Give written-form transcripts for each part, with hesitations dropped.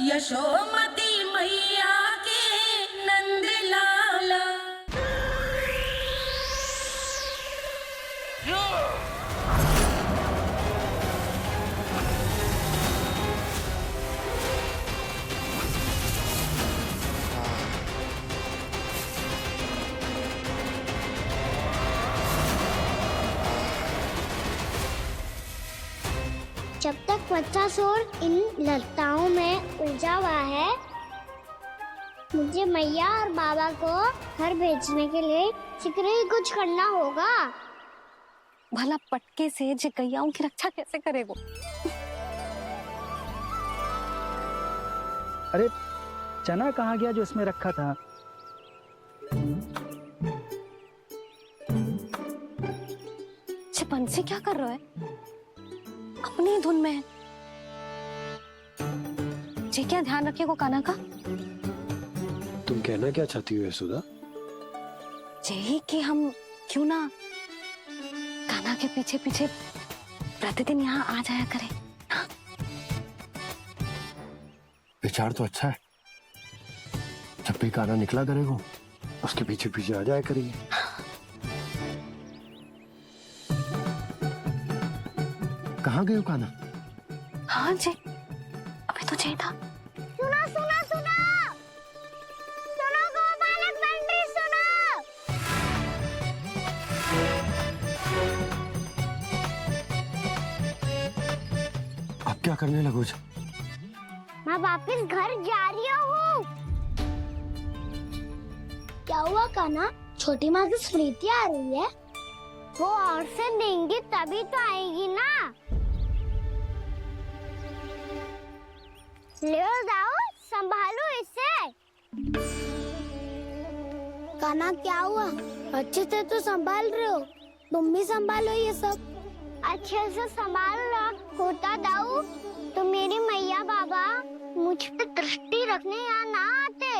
यशोमती मैया के नंद लाला। जब तक बच्चासुर इन लताओं में उलझा हुआ है, मुझे मैया और बाबा को घर भेजने के लिए शीघ्र ही कुछ करना होगा। भला पटके से गैयाओं की रक्षा कैसे करे वो? अरे चना कहाँ गया जो इसमें रखा था? बंसी क्या कर रहा है? अपनी धुन में है। जी क्या ध्यान रखिएगा कान्हा का। तुम कहना क्या चाहती हो यशोदा? यही कि हम क्यों ना कान्हा के पीछे पीछे प्रतिदिन यहाँ आ जाया करें। हाँ? विचार तो अच्छा है। जब भी कान्हा निकला करेगा उसके पीछे पीछे आ जाया करेंगे। कहाँ गए हो कान्हा? हाँ जी, अभी तो चाहिए था। सुनो सुनो सुनो सुनो गोपालक बंटी सुनो। अब क्या करने लगो? मैं वापस घर जा रही हूँ। क्या हुआ कान्हा? छोटी माँ की स्मृति आ रही है? वो और से देंगे तभी तो आएगी ना। ले जाओ, संभालो इसे। कान्हा क्या हुआ? अच्छे से तो संभाल रहे हो, तुम भी संभालो ये सब। अच्छे से संभाल लो होता दाऊ तो मेरी मैया बाबा मुझ पे दृष्टि रखने यहाँ ना आते।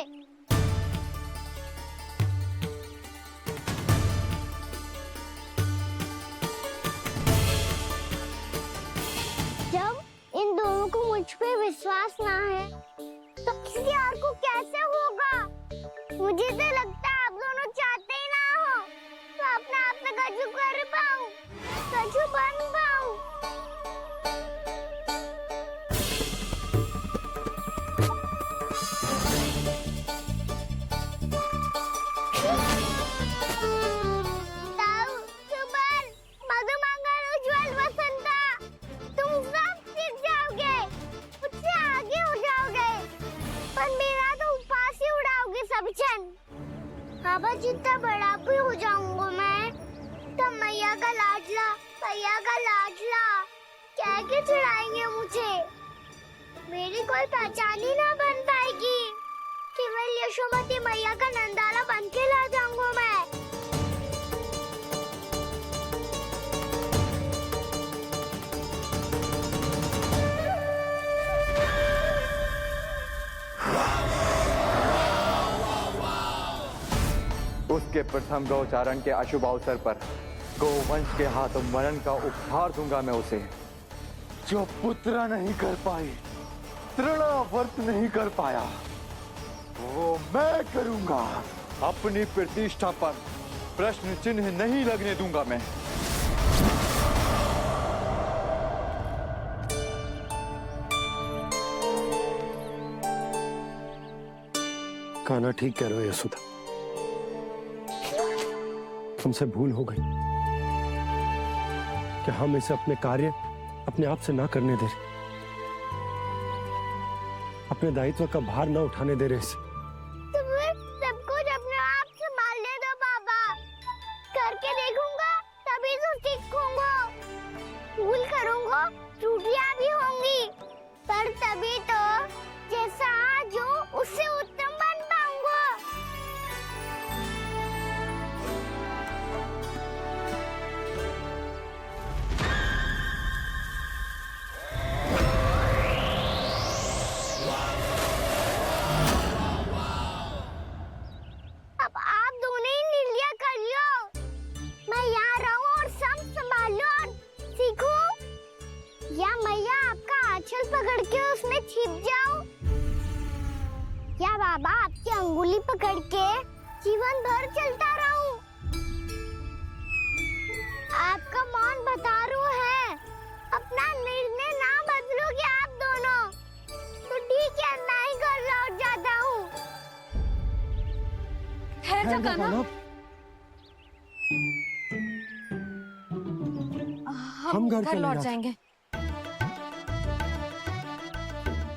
जब इन दोनों को मुझ पे विश्वास ना है तो किसी और को कैसे होगा? मुझे तो लगता है आप दोनों चाहते ही ना हो तो अपने आप में गजू कर पाऊं, गजू बन पाऊं। बाबा जितना बड़ा भी हो जाऊंगा मैं तब मैया का लाडला क्या के चढ़ाएंगे मुझे। मेरी कोई पहचान ही ना बन पाएगी। केवल यशोमती मैया का नंदाला बन के ला जाऊंगा मैं। उसके प्रथम गौचारण के अशुभ अवसर पर गोवंश के हाथों मरण का उपहार दूंगा मैं उसे। जो पुत्र नहीं कर पाई, तृणावर्त नहीं कर पाया, वो मैं करूंगा। अपनी प्रतिष्ठा पर प्रश्न चिन्ह नहीं लगने दूंगा मैं। कान्हा ठीक कह रहे हो यशोदा, हमसे भूल हो गई कि हम इसे अपने कार्य अपने आप से ना करने दे रहे, अपने दायित्व का भार ना उठाने दे रहे इसे। तो फिर सब कुछ अपने आप संभालने दो बाबा। करके देखूंगा तभी तो सीखूंगा। भूल करूंगा, त्रुटियां भी होंगी, पर तभी तो जैसा आज हूं उससे उत्तम बन पाऊंगा। अब आप दोनों ही निर्णय कर लो। मैं यहाँ रहूं और सब संभालूं और सीखूं, या मैया आपका आंचल पकड़ के उसमें छिप जाऊं। क्या बाबा आपकी अंगुली पकड़ के जीवन भर चलता रहूं? आपका मौन बतारू है, अपना निर्णय ना बदलोगे आप दोनों तो ठीक है, मैं ही घर लौट जाता हूँ। ठहर जा कान्हा, हम घर लौट जाएंगे,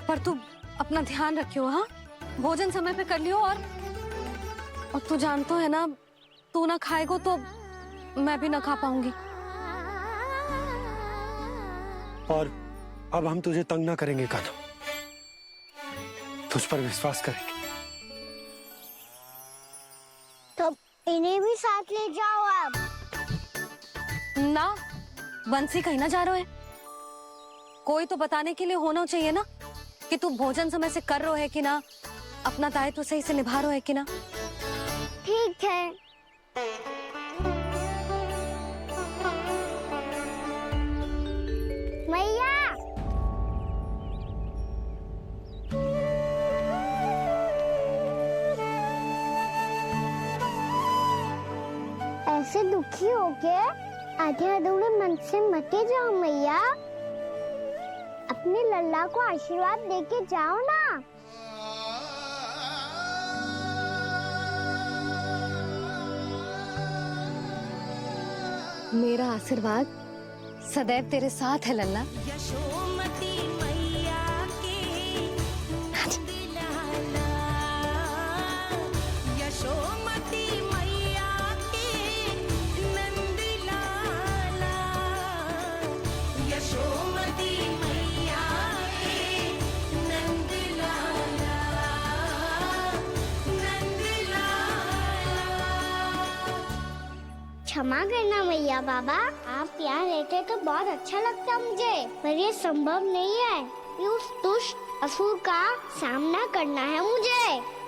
पर तू अपना ध्यान रखियो। हाँ, भोजन समय पे कर लियो। और तू जानतो है ना, तू ना खाएगो तो मैं भी ना खा पाऊंगी। और अब हम तुझे तंग ना करेंगे कान्हा, तुझ पर विश्वास करेंगे। तो इन्हें भी साथ ले जाओ आप। ना, बंसी कहीं ना जा रहे है, कोई तो बताने के लिए होना चाहिए ना कि तू भोजन समय से कर रहे है कि ना, अपना दायित्व सही से निभा रहे है कि ना। ठीक है। मैया, ऐसे दुखी होके आधे अधूरे मन से मत जाओ मैया, अपने लल्ला को आशीर्वाद देके जाओ ना। मेरा आशीर्वाद सदैव तेरे साथ है लल्ला। यशोमती मैया के नंद लाला, यशोमती मैया के नंद लाला, यशोमती मैया के नंद लाला, नंद लाला। क्षमा करना मैया बाबा, आप यहाँ रहते तो बहुत अच्छा लगता मुझे, पर ये संभव नहीं है। ये उस दुष्ट असुर का सामना करना है मुझे।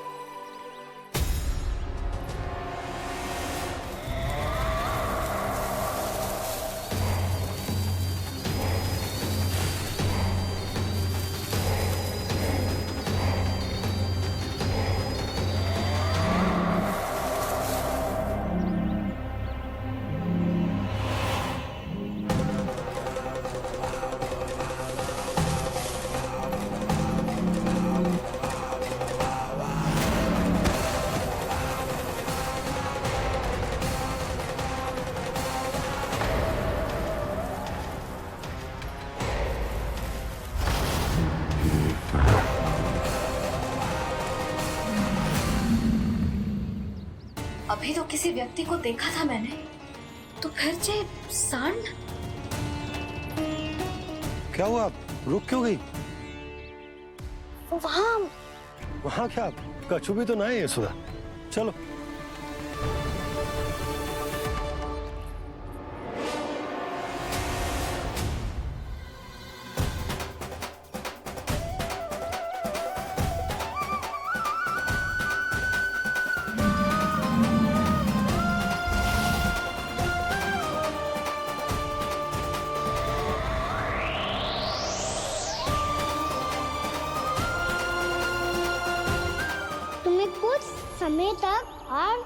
अभी तो किसी व्यक्ति को देखा था मैंने, तो फिर से सांड। क्या हुआ, रुक क्यों गई? वहाँ क्या कछु भी तो ना है यशोदा, चलो। तुम्हें कुछ समय तक और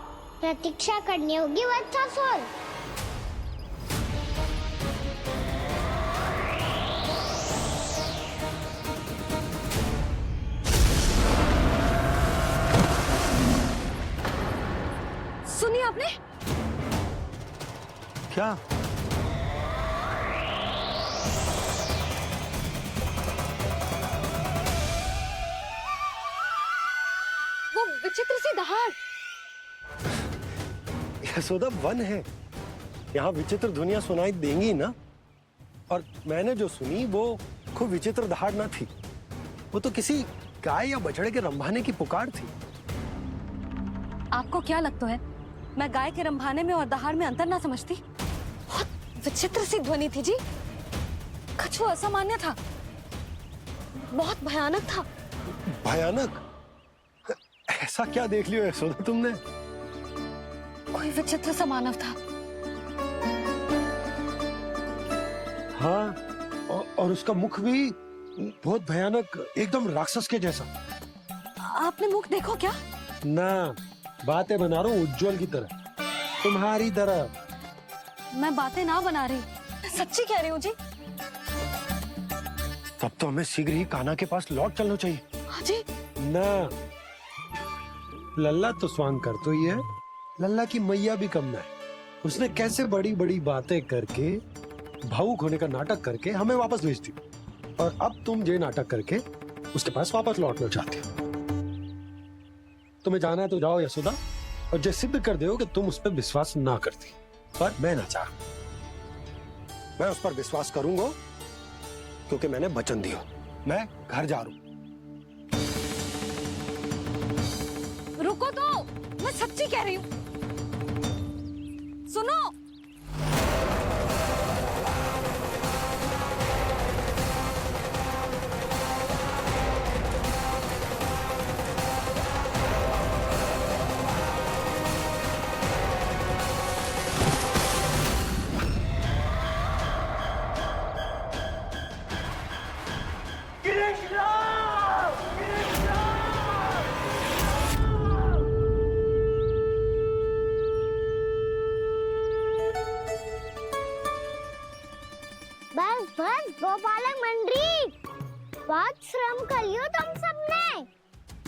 प्रतीक्षा करनी होगी वत्सासुर। सुनिए आपने? क्या? वो विचित्र सी दहाड़। यशोदा, वन है, यहाँ विचित्र ध्वनियां सुनाई देंगी ना। और मैंने जो सुनी वो खूब विचित्र दहाड़ ना थी, वो तो किसी गाय या बछड़े के रंभाने की पुकार थी। आपको क्या लगता है मैं गाय के रंभाने में और दहाड़ में अंतर ना समझती? बहुत विचित्र सी ध्वनि थी जी, कुछ असामान्य था, बहुत भयानक था। भयानक? ऐसा क्या देख लियो यशोदा तुमने? कोई विचित्र सा मानव था। हाँ, और उसका मुख भी बहुत भयानक, एकदम राक्षस के जैसा। आपने मुख देखो क्या? ना, बातें बना रहा हूँ उज्जवल की तरह, तुम्हारी तरह। मैं बातें ना बना रही, मैं सच्ची कह रही हूँ जी। तब तो हमें शीघ्र ही कान्हा के पास लौट चलना चाहिए। हाँ जी। ना, लल्ला तो स्वांग कर तो ही है, लल्ला की मैया भी कम ना है। उसने कैसे बड़ी बड़ी बातें करके, भावुक होने का नाटक करके हमें वापस भेज दी, और अब तुम ये नाटक करके उसके पास वापस लौटना चाहते हो। तुम्हें जाना है तो जाओ यशोदा, और जो सिद्ध कर दो कि तुम उस पर विश्वास ना करती। पर मैं ना चाह, मैं उस पर विश्वास करूंगा क्योंकि मैंने वचन दिया। मैं घर जा रहा हूं। रुको तो, मैं सच्ची कह रही हूँ। सुनो, बस बस गोपालक मंडली, बहुत श्रम कर लियो तुम सबने।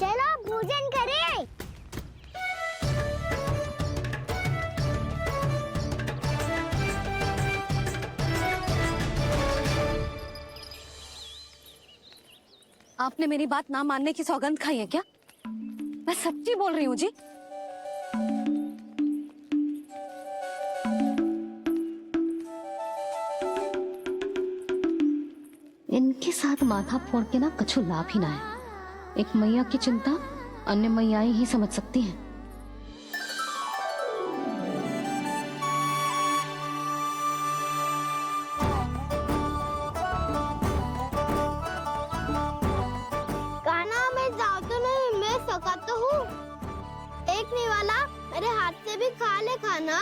चलो भोजन करें। आपने मेरी बात ना मानने की सौगंध खाई है क्या? मैं सच्ची बोल रही हूँ जी। इनके साथ माथा फोड़ के ना कछु लाभ ही ना है। एक मैया की चिंता अन्य मैयाएं ही समझ सकती हैं। कान्हा मैं जाओ तो नहीं, मैं सका तो हूँ। एक नहीं वाला मेरे हाथ से भी खा ले खाना।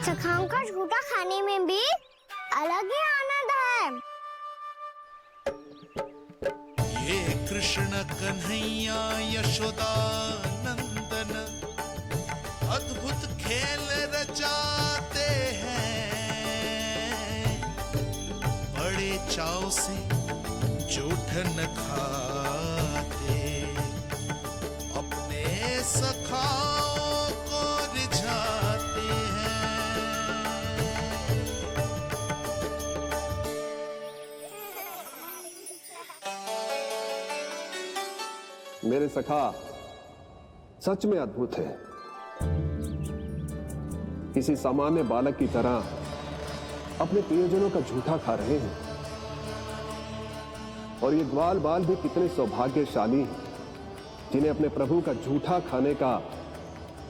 सखाओं का झूठा खाने में भी अलग ही आनंद है। ये कृष्ण कन्हैया यशोदा नंदन अद्भुत खेल रचाते हैं, बड़े चाव से जूठ न खाते, अपने सखाओं को रिझाते हैं। मेरे सखा सच में अद्भुत है। किसी सामान्य बालक की तरह अपने प्रियजनों का झूठा खा रहे हैं, और ये ग्वाल बाल भी कितने सौभाग्यशाली हैं जिन्हें अपने प्रभु का झूठा खाने का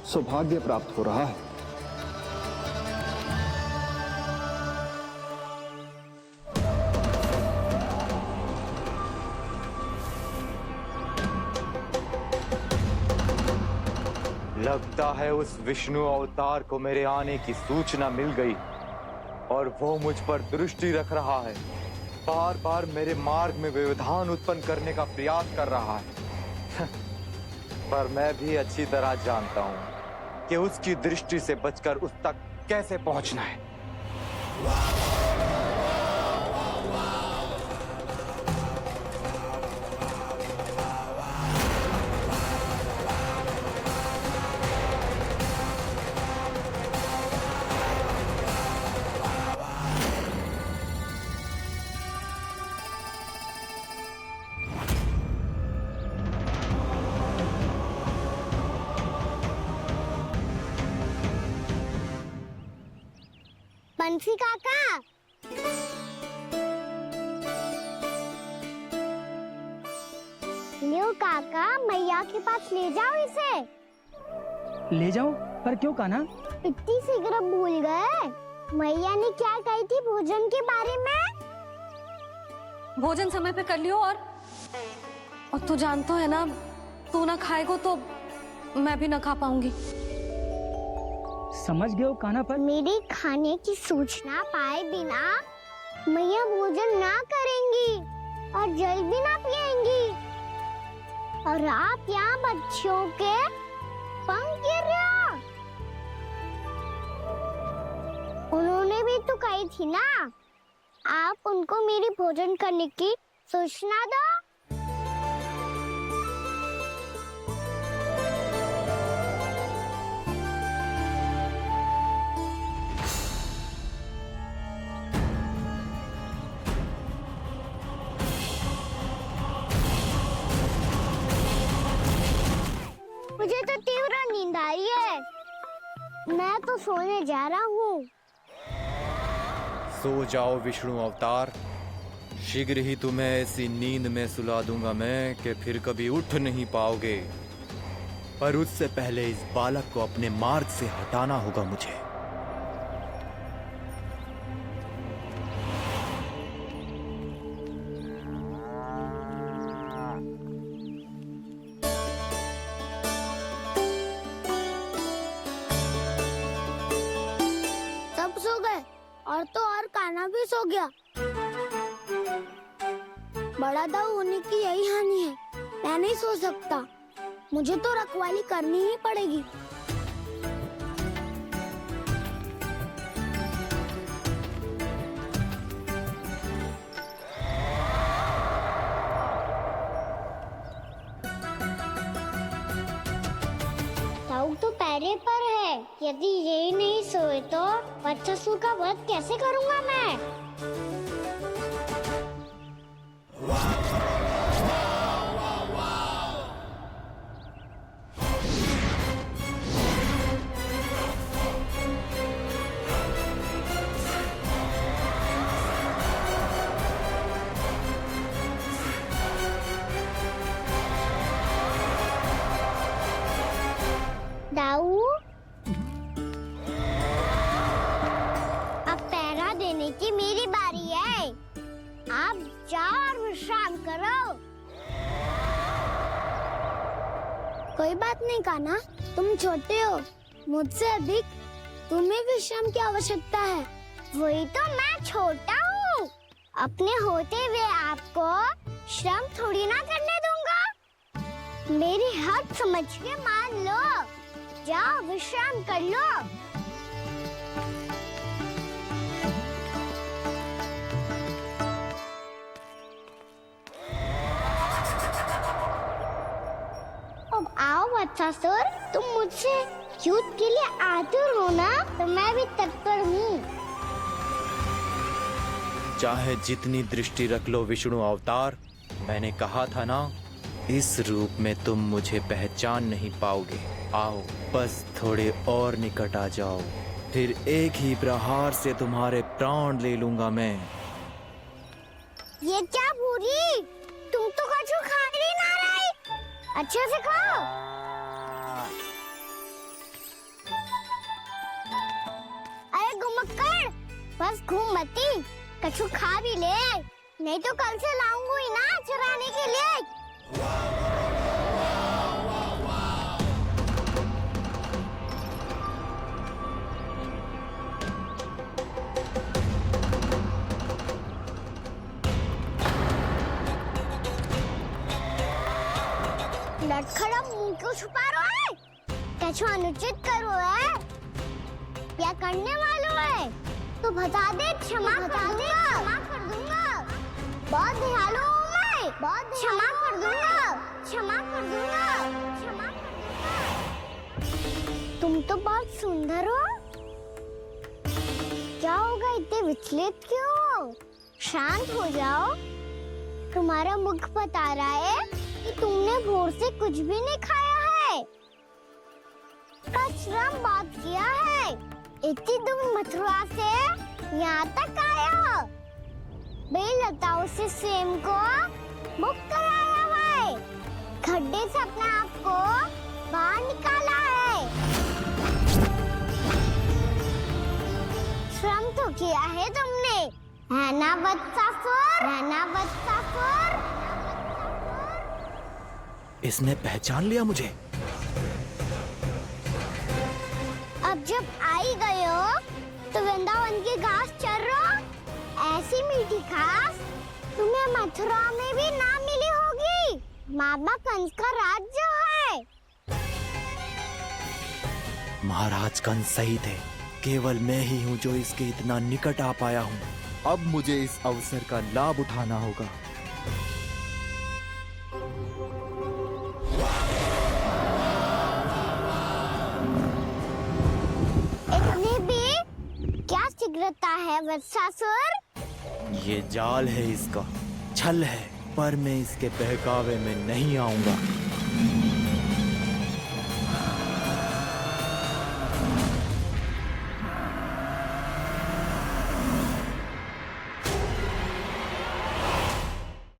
सौभाग्य प्राप्त हो रहा है। लगता है उस विष्णु अवतार को मेरे आने की सूचना मिल गई और वो मुझ पर दृष्टि रख रहा है। बार बार मेरे मार्ग में व्यवधान उत्पन्न करने का प्रयास कर रहा है। पर मैं भी अच्छी तरह जानता हूं कि उसकी दृष्टि से बचकर उस तक कैसे पहुंचना है। बंसी काका, लियो काका, मैया के पास ले जाओ इसे। ले जाओ, पर क्यों कान्हा? इतनी शीघ्र भूल गए? मैया ने क्या कही थी भोजन के बारे में? भोजन समय पे कर लियो, और तू जानता है ना, तू ना खाएगा तो मैं भी ना खा पाऊंगी। समझ गए हो कान्हा पर? मेरे खाने की सूचना पाए बिना मैया भोजन ना करेंगी और जल भी ना पिएंगी। और आप यहाँ बच्चों के पंख गिर रहे हो। उन्होंने भी तो कही थी ना, आप उनको मेरी भोजन करने की सूचना दो। मुझे तो तीव्र नींद आ रही है, मैं तो सोने जा रहा हूँ। सो जाओ विष्णु अवतार, शीघ्र ही तुम्हें ऐसी नींद में सुला दूंगा मैं कि फिर कभी उठ नहीं पाओगे। पर उससे पहले इस बालक को अपने मार्ग से हटाना होगा मुझे। सब सो गए और तो और कान्हा भी सो गया। बड़ा दाऊ होने की यही हानि है, मैं नहीं सो सकता, मुझे तो रखवाली करनी ही पड़ेगी। दाऊ तो पैरे पर है, यदि यही नहीं सोए तो वत्सासुर का वध कैसे करूंगा मैं? दाऊ, अब पहरा देने की मेरी बारी है। आप जाओ और विश्राम करो। कोई बात नहीं कान्हा, तुम छोटे हो, मुझसे अधिक तुम्हें विश्राम की आवश्यकता है। वही तो, मैं छोटा हूँ, अपने होते हुए आपको श्रम थोड़ी ना करने दूंगा। मेरी हद समझ के मान लो, जाओ विश्राम कर लो। अब आओ वत्सासुर, तुम मुझसे युद्ध के लिए आतुर हो ना, तो मैं भी तत्पर हूँ। चाहे जितनी दृष्टि रख लो विष्णु अवतार, मैंने कहा था ना, इस रूप में तुम मुझे पहचान नहीं पाओगे। आओ, बस थोड़े और निकट आ जाओ, फिर एक ही प्रहार से तुम्हारे प्राण ले लूंगा मैं। ये क्या भूरी, तुम तो कछु खा ही ना रही, अच्छे से खाओ। अरे घुमक्कड़, बस घूम मती, कछु खा भी ले, नहीं तो कल से लाऊंगी ही ना चराने के लिए। लटखड़ा मुंह क्यों छुपा रहा है? कछु अनुचित करो है या करने वालों है तो बता दे, क्षमा कर दूंगा। बहुत दयालु हूँ मैं, बहुत क्षमा कर दूंगा। तुम तो बहुत सुंदर हो, क्या होगा, इतने विचलित क्यों हो? शांत हो जाओ, तुम्हारा मुख बता रहा है कि तुमने भोर से कुछ भी नहीं खाया है, श्रम बहुत किया है, इतनी दूर मथुरा से यहाँ तक आया हो, बेलताओं से स्वयं को मुक्त कराया हुआ है, खड्डे से अपने आप को बाहर निकाला है, श्रम तो किया है तुमने, है ना वत्सासुर? इसने पहचान लिया मुझे। अब जब आई गए हो तो वृंदावन की घास चर रहो। ऐसी मीठी घास तुम्हें मथुरा में भी ना मिली होगी। मामा कंस का राज जो है। महाराज कंस सही थे, केवल मैं ही हूँ जो इसके इतना निकट आ पाया हूँ। अब मुझे इस अवसर का लाभ उठाना होगा। इतनी भी क्या शीघ्रता है वत्सासुर? ये जाल है इसका, छल है, पर मैं इसके बहकावे में नहीं आऊंगा।